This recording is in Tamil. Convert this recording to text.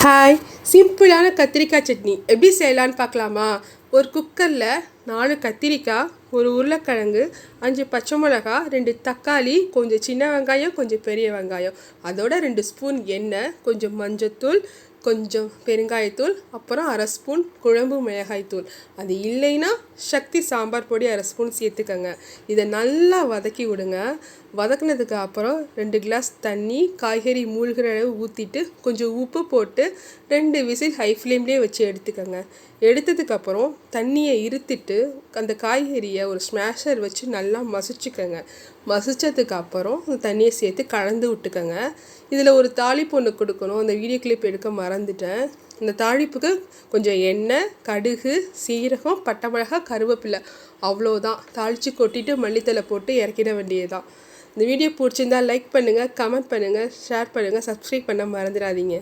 ஹாய், சிம்பிளான கத்திரிக்காய் சட்னி எப்படி செய்யலான்னு பார்க்கலாமா? ஒரு குக்கரில் 4 கத்திரிக்காய், ஒரு உருளைக்கிழங்கு, 5 பச்சை மிளகா, 2 தக்காளி, கொஞ்சம் சின்ன வெங்காயம், கொஞ்சம் பெரிய வெங்காயம், அதோட 2 ஸ்பூன் எண்ணெய், கொஞ்சம் மஞ்சத்தூள், கொஞ்சம் பெருங்காயத்தூள், அப்புறம் அரை ஸ்பூன் குழம்பு மிளகாய்த்தூள். அது இல்லைன்னா சக்தி சாம்பார் பொடி அரை ஸ்பூன் சேர்த்துக்கங்க. இதை நல்லா வதக்கி விடுங்க. வதக்கினதுக்கு அப்புறம் 2 கிளாஸ் தண்ணி காய்கறி மூழ்கிற அளவு ஊற்றிட்டு கொஞ்சம் உப்பு போட்டு 2 விசில் ஹை ஃப்ளேம்லேயே வச்சு எடுத்துக்கோங்க. எடுத்ததுக்கப்புறம் தண்ணியை இருத்திட்டு அந்த காய்கறியை ஒரு ஸ்மாஷர் வச்சு நல்லா மசிச்சுக்கோங்க. மசித்ததுக்கு அப்புறம் அந்த தண்ணியை சேர்த்து கலந்து விட்டுக்கோங்க. இதில் ஒரு தாளிப்பு ஒன்று கொடுக்கணும். அந்த வீடியோ கிளிப் எடுக்க மறந்துட்டேன். இந்த தாளிப்புக்கு கொஞ்சம் எண்ணெய், கடுகு, சீரகம், பட்டை மிளகாய், கருவேப்பிலை, அவ்வளோதான். தாளித்து கொட்டிட்டு மல்லித்தலை போட்டு இறக்கிட வேண்டியதுதான். இந்த வீடியோ பிடிச்சிருந்தால் லைக் பண்ணுங்கள், கமெண்ட் பண்ணுங்கள், ஷேர் பண்ணுங்கள், சப்ஸ்கிரைப் பண்ண மறந்துடாதீங்க.